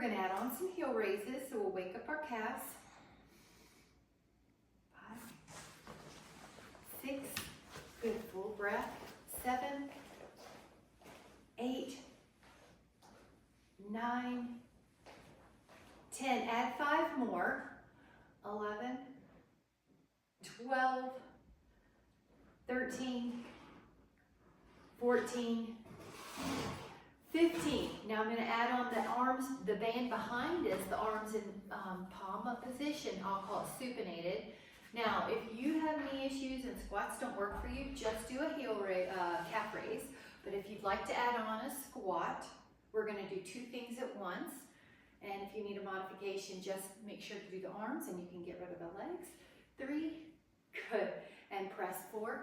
going to add on some heel raises, so we'll wake up our calves. 5, 6, good, full breath. 7, 8, 9, 10. Add 5 more. 11, 12, 13, 14, 15. Now I'm going to add on the arms, the band behind us, the arms in palm up position. I'll call it supinated. Now, if you have knee issues and squats don't work for you, just do a calf raise. But if you'd like to add on a squat, we're going to do 2 things at once. And if you need a modification, just make sure to do the arms and you can get rid of the legs. 3, good. And press 4,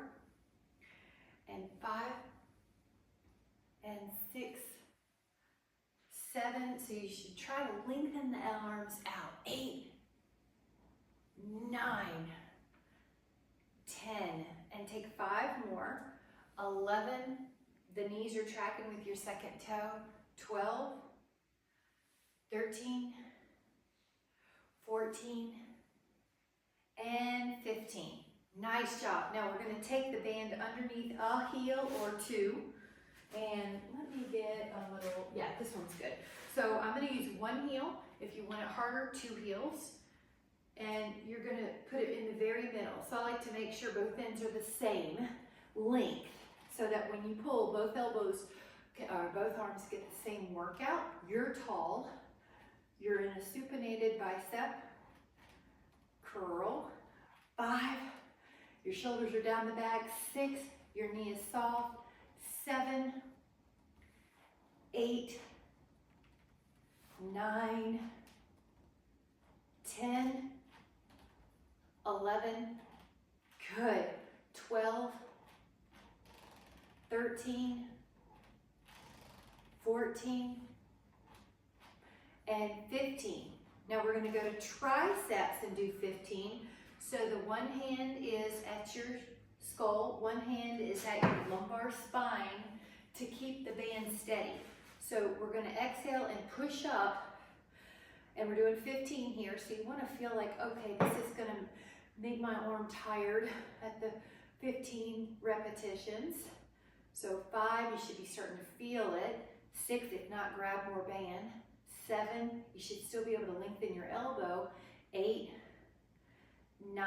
and 5, and 6, 7. So you should try to lengthen the arms out. 8, 9, 10, and take 5 more. 11, the knees are tracking with your second toe. 12, 13, 14, and 15. Nice job. Now we're going to take the band underneath a heel or 2. And let me get a little, yeah, this one's good. So I'm going to use 1 heel. If you want it harder, 2 heels. And you're going to put it in the very middle. So I like to make sure both ends are the same length so that when you pull, both elbows, both arms get the same workout. You're tall. You're in a supinated bicep curl. 5, your shoulders are down the back. 6, your knee is soft. 7, 8, 9, 10, 11, good. 12, 13, 14, and 15. Now we're going to go to triceps and do 15. So the one hand is at your skull, one hand is at your lumbar spine to keep the band steady. So we're going to exhale and push up, and we're doing 15 here. So you want to feel like, okay, this is going to make my arm tired at the 15 repetitions. So 5, you should be starting to feel it. 6, if not, grab more band. 7, you should still be able to lengthen your elbow. 8, 9,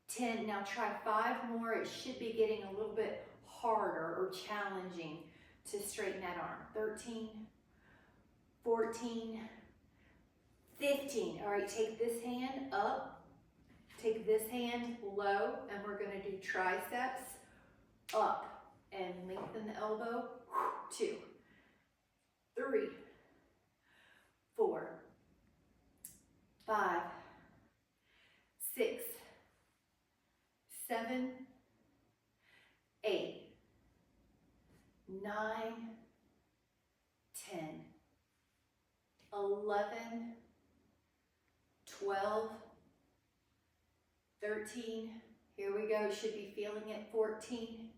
10. Now try 5 more. It should be getting a little bit harder or challenging to straighten that arm. 13, 14, 15. All right, take this hand up, take this hand low, and we're going to do triceps up and lengthen the elbow. 2, 3, 4, 5, 6, 7, 8, 9, 10, 11, 12, 13, here we go, should be feeling it, 14,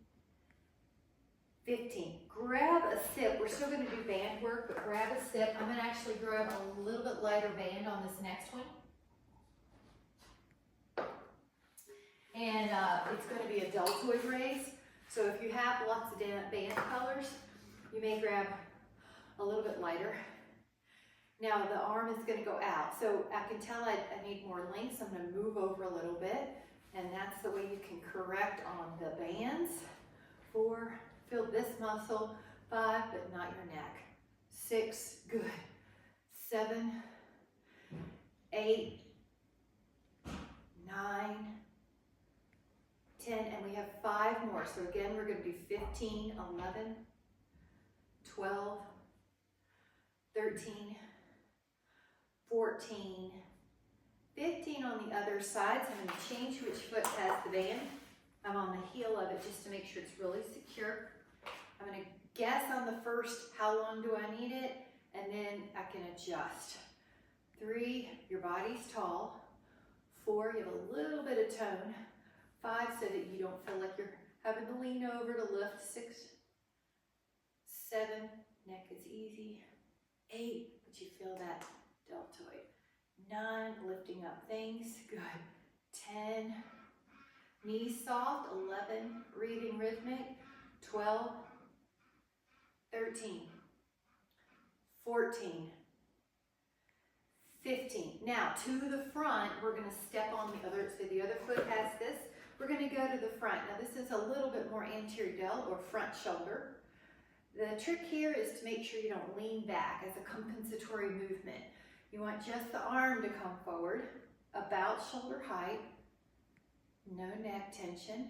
15. Grab a sip. We're still going to do band work, but grab a sip. I'm going to actually grab a little bit lighter band on this next one. And it's going to be a deltoid raise. So if you have lots of band colors, you may grab a little bit lighter. Now the arm is going to go out. So I can tell I need more length, so I'm going to move over a little bit. And that's the way you can correct on the bands. 4, feel this muscle. 5, but not your neck. 6, good. 7, 8, 9, 10, and we have 5 more. So again, we're going to do 15, 11, 12, 13, 14, 15 on the other side. So I'm going to change which foot has the band. I'm on the heel of it just to make sure it's really secure. I'm going to guess on the first, how long do I need it? And then I can adjust. 3, your body's tall. 4, you have a little bit of tone. 5, so that you don't feel like you're having to lean over to lift. 6, 7, neck is easy. 8, put but you feel that deltoid. 9, lifting up things, good. 10, knees soft. 11, breathing rhythmic. 12, 13, 14, 15. Now to the front, we're gonna step on the other, so the other foot has this. We're gonna go to the front. Now this is a little bit more anterior delt or front shoulder. The trick here is to make sure you don't lean back as a compensatory movement. You want just the arm to come forward, about shoulder height, no neck tension.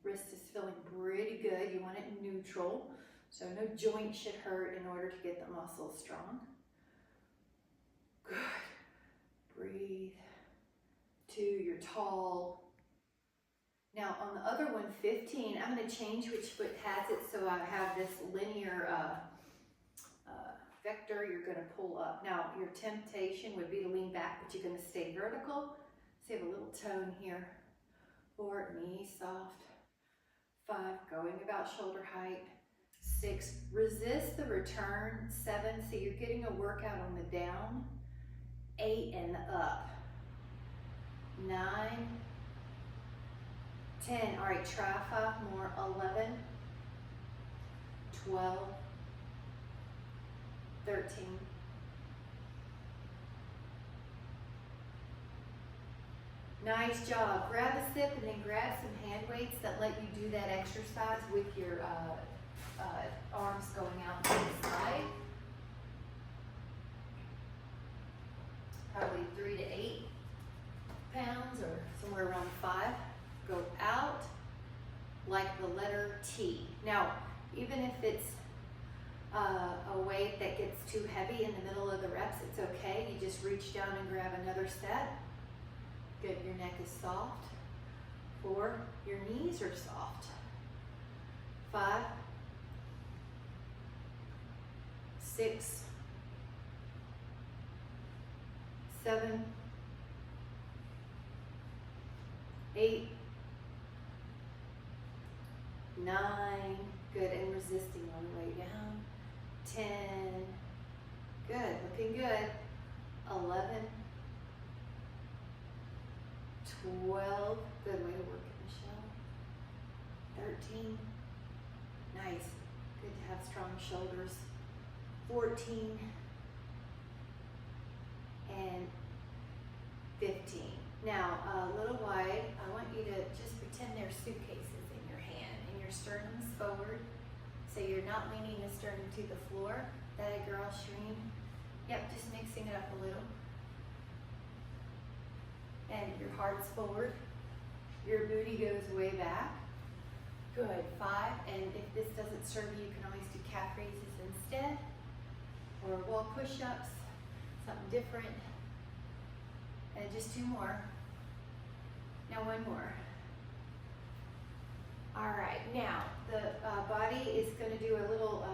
Wrist is feeling pretty good. You want it neutral, so no joint should hurt in order to get the muscles strong. Good. Breathe. 2, you're tall. Now on the other one, 15, I'm going to change which foot has it, so I have this linear vector you're going to pull up. Now your temptation would be to lean back, but you're going to stay vertical. So you have a little tone here. 4, knees soft. 5, going about shoulder height. 6, resist the return. 7, so you're getting a workout on the down. 8 and the up. 9, 10, all right, try 5 more. 11, 12, 13, nice job. Grab a sip and then grab some hand weights that let you do that exercise with your arms going out to the side. Probably 3 to 8 pounds or somewhere around 5. Go out like the letter T. Now, even if it's a weight that gets too heavy in the middle of the reps, it's okay. You just reach down and grab another set. Good, your neck is soft. 4, your knees are soft. 5, 6, 7, 8, 9, good, and resisting on the way down. 10, good, looking good. 11, 12, good way to work it, Michelle. 13, nice, good to have strong shoulders. 14, and 15. Now, a little wide, I want you to just pretend there's suitcases in your hand and your sternum's forward. So you're not leaning the sternum to the floor. That a girl, Shreen? Yep, just mixing it up a little. And your heart's forward. Your booty goes way back. Good, 5. And if this doesn't serve you, you can always do calf raises instead. Or wall push-ups, something different. And just 2 more. Now 1 more. All right, now the body is going to do a little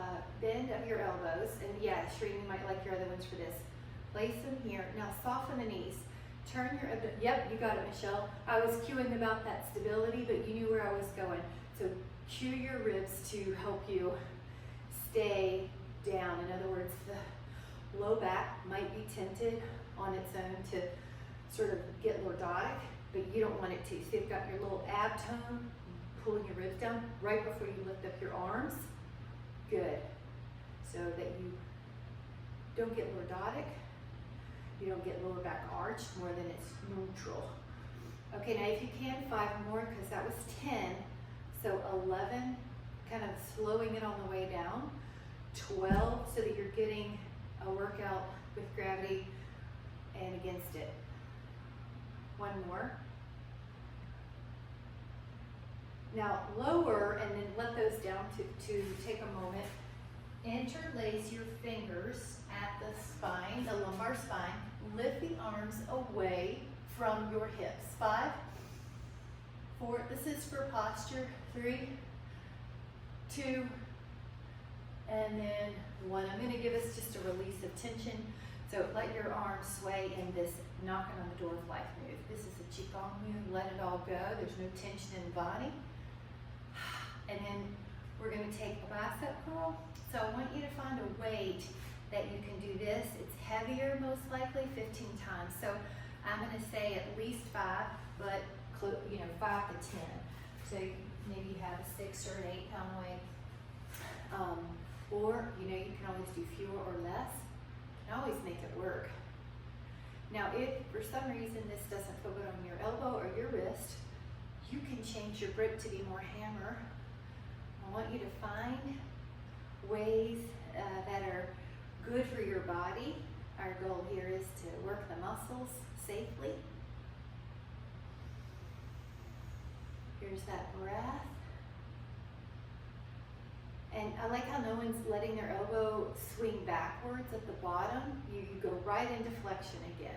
bend of your elbows. And yeah, Shreen, you might like your other ones for this. Place them here. Now soften the knees. Turn your, yep, you got it, Michelle. I was cueing about that stability, but you knew where I was going. So cue your ribs to help you stay down. In other words, the low back might be tilted on its own to sort of get lordotic, but you don't want it to. So you've got your little ab tone, pulling your ribs down right before you lift up your arms. Good. So that you don't get lordotic, you don't get lower back arched more than it's neutral. Okay, now if you can, 5 more, because that was 10. So 11, kind of slowing it on the way down. 12, so that you're getting a workout with gravity and against it. 1 more. Now lower and then let those down to take a moment. Interlace your fingers at the spine, the lumbar spine. Lift the arms away from your hips. 5, 4, this is for posture. 3, 2, and then 1. I'm going to give us just a release of tension. So let your arms sway in this knocking on the door of life move. This is a Qigong move. Let it all go. There's no tension in the body. And then we're going to take a bicep curl. So I want you to find a way weight that you can do this. It's heavier, most likely, 15 times. So I'm gonna say at least 5, but 5 to 10. So maybe you have a 6 or an 8 pound weight. Or, you can always do fewer or less. You can always make it work. Now, if for some reason this doesn't feel good on your elbow or your wrist, you can change your grip to be more hammer. I want you to find ways that are good for your body. Our goal here is to work the muscles safely. Here's that breath. And I like how no one's letting their elbow swing backwards at the bottom. You go right into flexion again.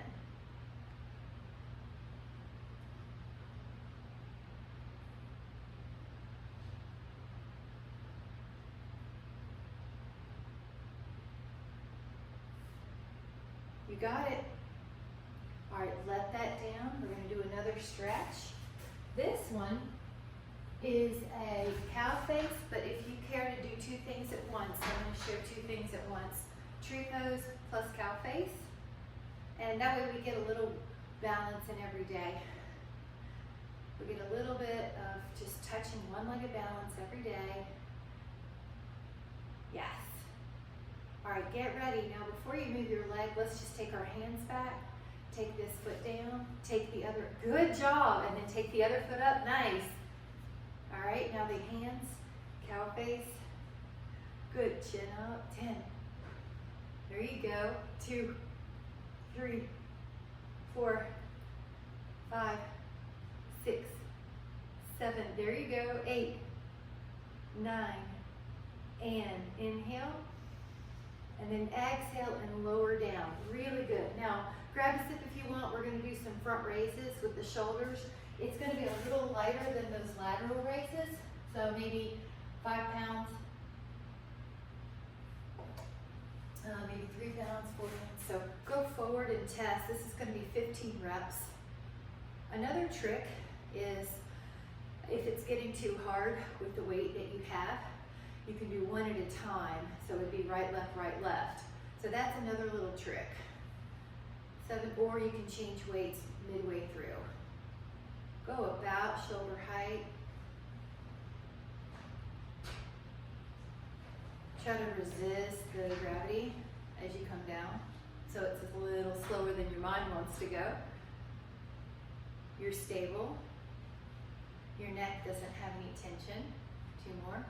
You got it. All right, let that down. We're going to do another stretch. This one is a cow face, but if you care to do 2 things at once, I'm going to share 2 things at once. Tree pose plus cow face. And that way we get a little balance in every day. We get a little bit of just touching one-legged balance every day. Yes. All right, get ready. Now before you move your leg, let's just take our hands back. Take this foot down, take the other, good job, and then take the other foot up, nice. All right, now the hands, cow face, good, chin up, 10. There you go, 2, 3, 4, 5, 6, 7, there you go, 8, 9, and inhale, and then exhale and lower down, really good. Now, grab a sip if you want. We're going to do some front raises with the shoulders. It's going to be a little lighter than those lateral raises, so maybe 5 pounds, maybe 3 pounds, 4 pounds. So go forward and test. This is going to be 15 reps. Another trick is if it's getting too hard with the weight that you have, you can do 1 at a time. So it would be right, left. So that's another little trick. 7, or you can change weights midway through. Go about shoulder height. Try to resist the gravity as you come down. So it's a little slower than your mind wants to go. You're stable. Your neck doesn't have any tension. 2 more.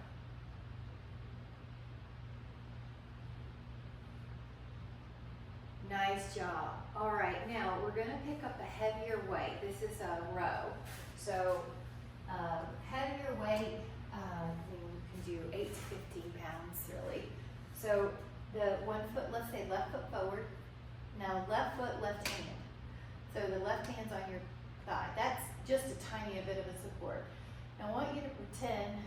Nice job. All right, now we're going to pick up a heavier weight. This is a row. So heavier weight, you can do 8 to 15 pounds really. So the 1 foot, let's say left foot forward. Now left foot, left hand. So the left hand's on your thigh. That's just a tiny bit of a support. Now I want you to pretend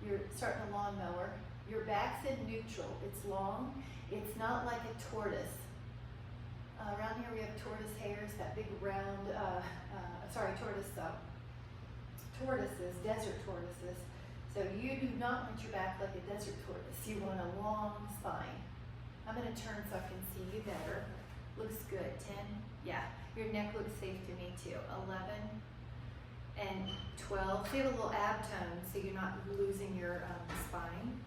you're starting a lawnmower. Your back's in neutral. It's long. It's not like a tortoise. Around here we have tortoise hairs, that big round, tortoises, desert tortoises. So you do not want your back like a desert tortoise. You want a long spine. I'm going to turn so I can see you better. Looks good. 10. Yeah, your neck looks safe to me too. 11 and 12. So you have a little ab tone so you're not losing your spine.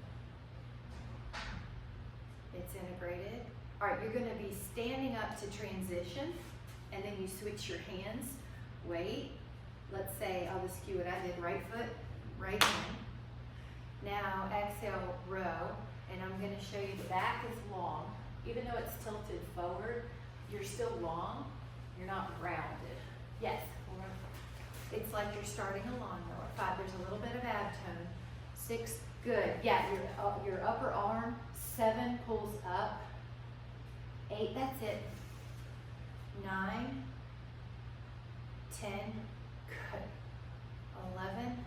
It's integrated. All right, you're going to be standing up to transition, and then you switch your hands. Wait. Let's say I'll just cue what I did. Right foot, right hand. Now exhale, row, and I'm going to show you the back is long. Even though it's tilted forward, you're still long. You're not rounded. Yes. 4. It's like you're starting a lawnmower. 5. There's a little bit of ab tone. 6. Good. Yeah, your upper arm. 7 pulls up. 8, that's it. 9, 10, good. 11,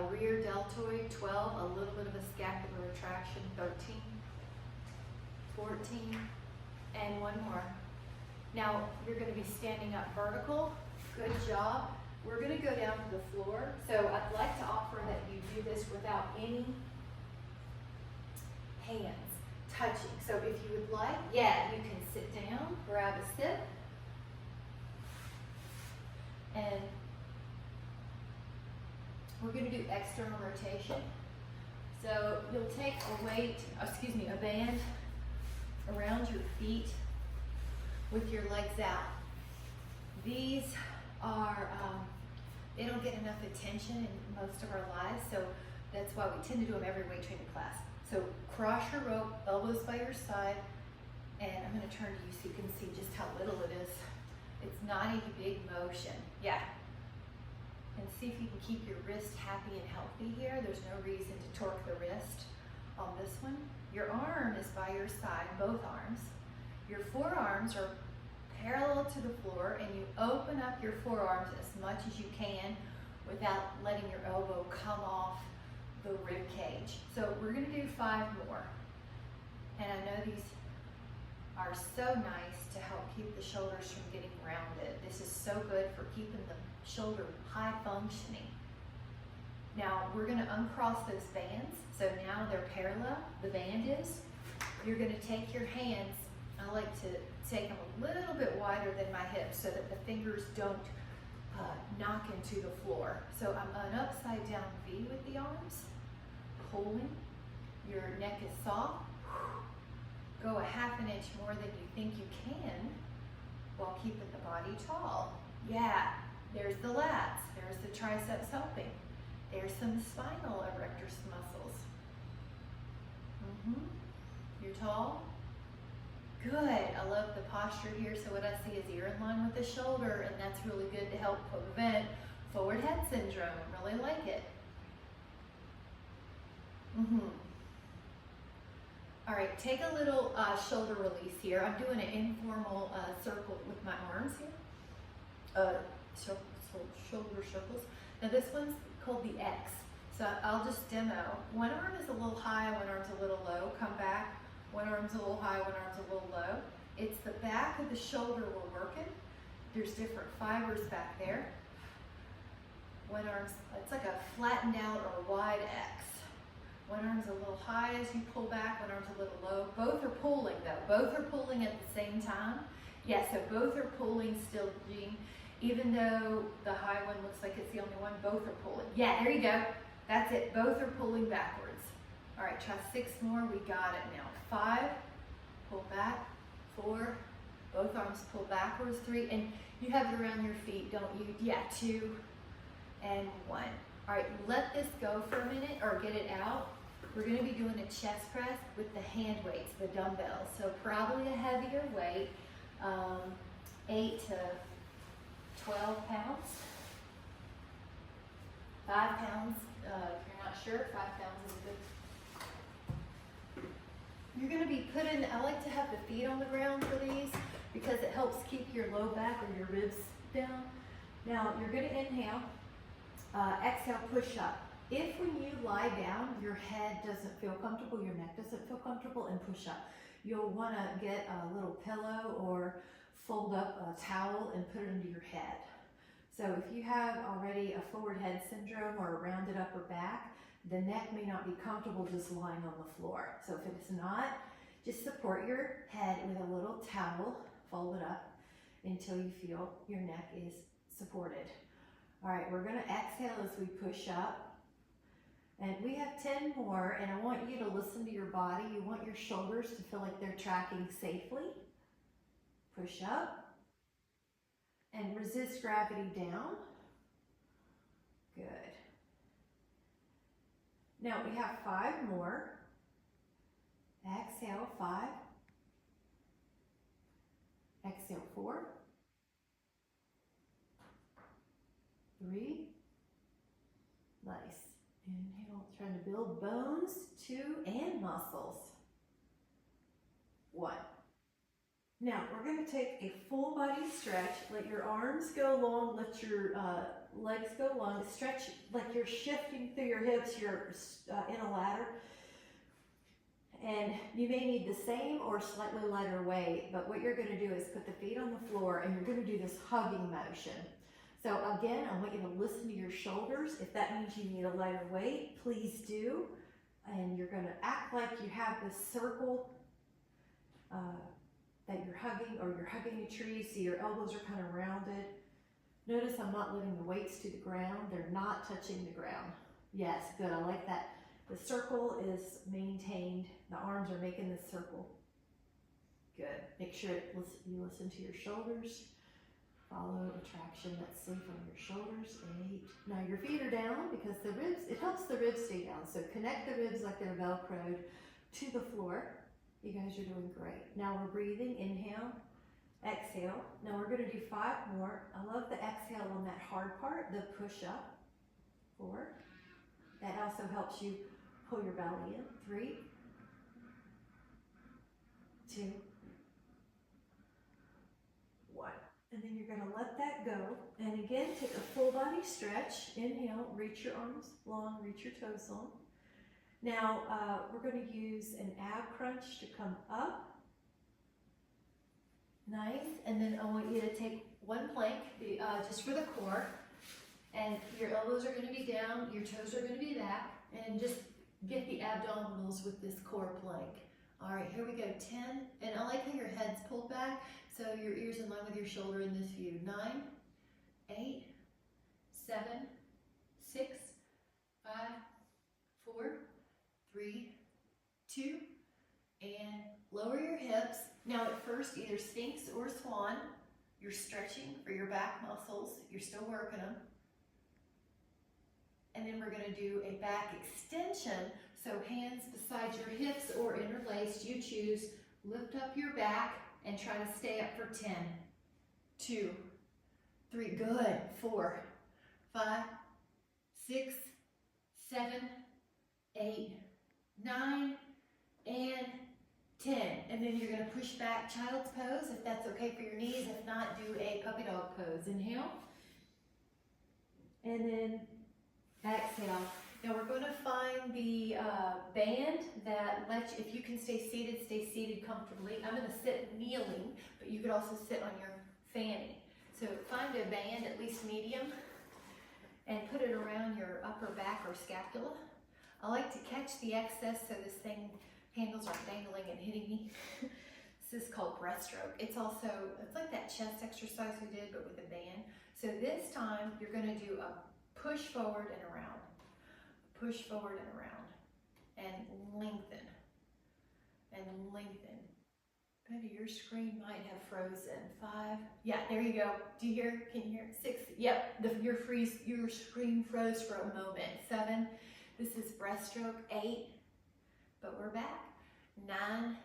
rear deltoid. 12, a little bit of a scapular retraction. 13, 14, and 1 more. Now you're going to be standing up vertical. Good job. We're going to go down to the floor. So I'd like to offer that you do this without any hands. touching. So if you would like, yeah, you can sit down, grab a sip, and we're going to do external rotation. So you'll take a band around your feet with your legs out. These are, they don't get enough attention in most of our lives, so that's why we tend to do them every weight training class. So cross your rope, elbows by your side, and I'm going to turn to you so you can see just how little it is. It's not a big motion. Yeah. And see if you can keep your wrist happy and healthy here. There's no reason to torque the wrist on this one. Your arm is by your side, both arms. Your forearms are parallel to the floor, and you open up your forearms as much as you can without letting your elbow come off the rib cage. So we're going to do 5 more. And I know these are so nice to help keep the shoulders from getting rounded. This is so good for keeping the shoulder high functioning. Now we're going to uncross those bands. So now they're parallel, the band is. You're going to take your hands, I like to take them a little bit wider than my hips so that the fingers don't knock into the floor. So I'm an upside down V with the arms, pulling. Your neck is soft. Go a ½ inch more than you think you can while keeping the body tall. Yeah, there's the lats, there's the triceps helping. There's some spinal erectors muscles. You're tall? Good, I love the posture here. So what I see is you're in line with the shoulder, and that's really good to help prevent forward head syndrome. I really like it. All right, take a little shoulder release here. I'm doing an informal circle with my arms here. Shoulder circles. Now this one's called the X. So I'll just demo. One arm is a little high, one arm's a little low. Come back. One arm's a little high, one arm's a little low. It's the back of the shoulder we're working. There's different fibers back there. One arm's, it's like a flattened out or wide X. One arm's a little high as you pull back, one arm's a little low. Both are pulling though. Both are pulling at the same time. Yeah, so both are pulling still, Jean. Even though the high one looks like it's the only one, both are pulling. Yeah, there you go. That's it. Both are pulling backwards. All right, try 6 more. We got it now. 5, pull back. 4, both arms pull backwards. 3, and you have it around your feet, don't you? Yeah, 2 and 1. All right, let this go for a minute or get it out. We're going to be doing a chest press with the hand weights, the dumbbells. So probably a heavier weight, 8 to 12 pounds. 5 pounds, if you're not sure, 5 pounds is good. You're going to be putting, I like to have the feet on the ground for these because it helps keep your low back or your ribs down. Now you're going to inhale, exhale, push up. If when you lie down, your head doesn't feel comfortable, your neck doesn't feel comfortable, and push up. You'll want to get a little pillow or fold up a towel and put it under your head. So if you have already a forward head syndrome or a rounded upper back, the neck may not be comfortable just lying on the floor. So if it's not, just support your head with a little towel, fold it up until you feel your neck is supported. All right, we're going to exhale as we push up. And we have 10 more, and I want you to listen to your body. You want your shoulders to feel like they're tracking safely. Push up. And resist gravity down. Good. Now we have 5 more. Exhale, 5. Exhale, 4. 3. Nice. Inhale, trying to build bones, 2, and muscles. 1. Now, we're going to take a full body stretch. Let your arms go long, let your legs go long. Stretch like you're shifting through your hips, you're in a ladder. And you may need the same or slightly lighter weight, but what you're going to do is put the feet on the floor and you're going to do this hugging motion. So again, I want you to listen to your shoulders. If that means you need a lighter weight, please do. And you're going to act like you have this circle that you're hugging, or you're hugging a tree, so your elbows are kind of rounded. Notice I'm not letting the weights to the ground. They're not touching the ground. Yes, good, I like that. The circle is maintained. The arms are making this circle. Good. Make sure you listen to your shoulders. Follow a traction that's safe on your shoulders. 8. Now your feet are down because the ribs, it helps the ribs stay down. So connect the ribs like they're Velcroed to the floor. You guys are doing great. Now we're breathing. Inhale, exhale. Now we're going to do 5 more. I love the exhale on that hard part, the push up. 4. That also helps you pull your belly in. 3, 2, 1. And then you're going to let that go. And again, take a full body stretch. Inhale, reach your arms long, reach your toes long. Now, we're going to use an ab crunch to come up. Nice. And then I want you to take one plank, just for the core. And your elbows are going to be down, your toes are going to be back. And just get the abdominals with this core plank. All right, here we go. 10. And I like how your head's pulled back, so your ears in line with your shoulder in this view. 9, 8, 7, 6, 5, 4, 3, 2, and lower your hips. Now at first, either Sphinx or Swan. You're stretching for your back muscles. You're still working them. And then we're going to do a back extension. So hands beside your hips or interlaced, you choose. Lift up your back and try to stay up for 10, 2, 3, good, 4, 5, 6, 7, 8, 9, and 10. And then you're going to push back child's pose if that's okay for your knees. If not, do a puppy dog pose. Inhale. And then exhale. Now we're going to find the band that lets you, if you can stay seated comfortably. I'm going to sit kneeling, but you could also sit on your fanny. So find a band, at least medium, and put it around your upper back or scapula. I like to catch the excess so this thing, handles aren't dangling and hitting me. This is called breaststroke. It's like that chest exercise we did, but with a band. So this time you're going to do a push forward and around. Push forward and around. And lengthen. And lengthen. Maybe your screen might have frozen. 5. Yeah, there you go. Do you hear? Can you hear? 6. Yep, your screen froze for a moment. 7. This is breaststroke. 8. But we're back. 9.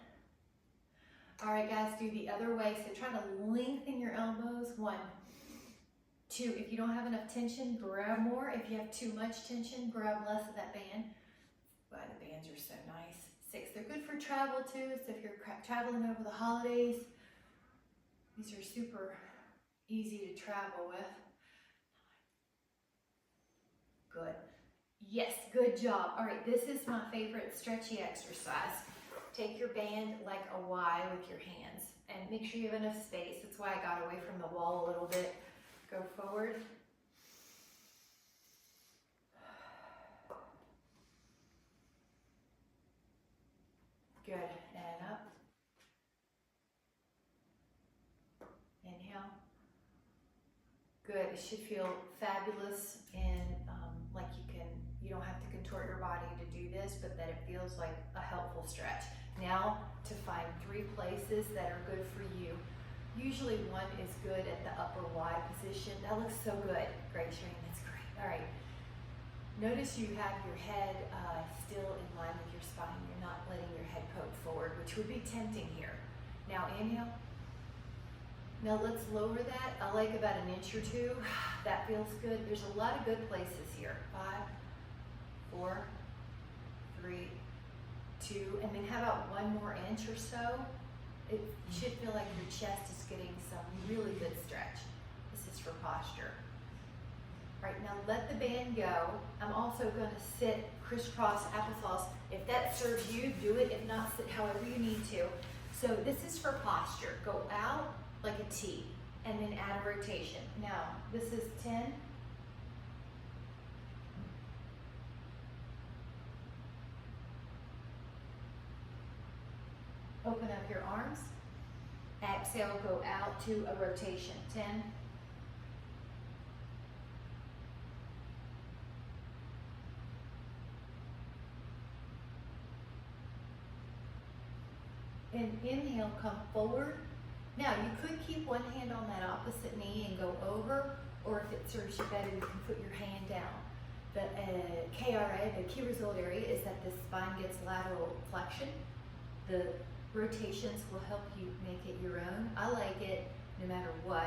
All right, guys, do the other way. So try to lengthen your elbows. 1, 2. If you don't have enough tension, grab more. If you have too much tension, grab less of that band. Wow, the bands are so nice. 6. They're good for travel too. So if you're traveling over the holidays, these are super easy to travel with. 9. Good. Yes, good job. All right, this is my favorite stretchy exercise. Take your band like a Y with your hands and make sure you have enough space. That's why I got away from the wall a little bit. Go forward. Good, and up. Inhale. Good, it should feel fabulous and like you don't have to contort your body to do this, but that it feels like a helpful stretch. Now to find 3 places that are good for you. Usually one is good at the upper Y position. That looks so good. Great, Shireen, that's great. All right. Notice you have your head still in line with your spine. You're not letting your head poke forward, which would be tempting here. Now inhale. Now let's lower that. I like about an inch or 2. That feels good. There's a lot of good places here. 5, 4, 3, 2, and then how about 1 more inch or so? It should feel like your chest is getting some really good stretch. This is for posture. All right, now let the band go. I'm also going to sit crisscross applesauce. If that serves you, do it. If not, sit however you need to. So this is for posture. Go out like a T and then add a rotation. Now, this is 10. Open up your arms. Exhale, go out to a rotation. 10. And inhale, come forward. Now, you could keep one hand on that opposite knee and go over, or if it serves you better, you can put your hand down. The KRA, the key result area, is that the spine gets lateral flexion. The rotations will help you make it your own. I like it no matter what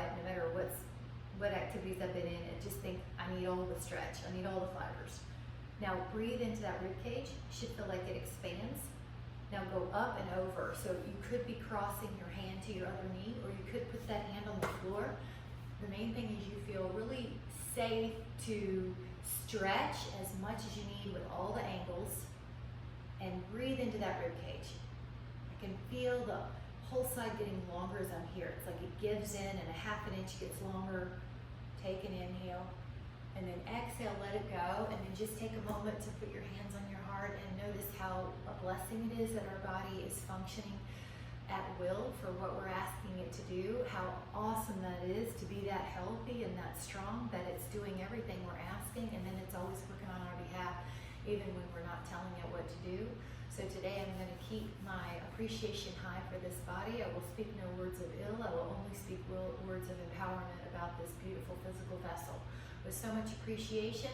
what activities I've been in, and just think, I need all the stretch, I need all the fibers. Now breathe into that rib cage. You should feel like it expands. Now go up and over. So you could be crossing your hand to your other knee, or you could put that hand on the floor. The main thing is you feel really safe to stretch as much as you need with all the angles, and breathe into that rib cage. I can feel the whole side getting longer as I'm here. It's like it gives in and a half an inch gets longer. Take an inhale, and then exhale, let it go, and then just take a moment to put your hands on your heart and notice how a blessing it is that our body is functioning at will for what we're asking it to do, how awesome that is to be that healthy and that strong, that it's doing everything we're asking, and then it's always working on our behalf, even when we're not telling it what to do. So today I'm going to keep my appreciation high for this body. I will speak no words of ill. I will only speak words of empowerment about this beautiful physical vessel. With so much appreciation,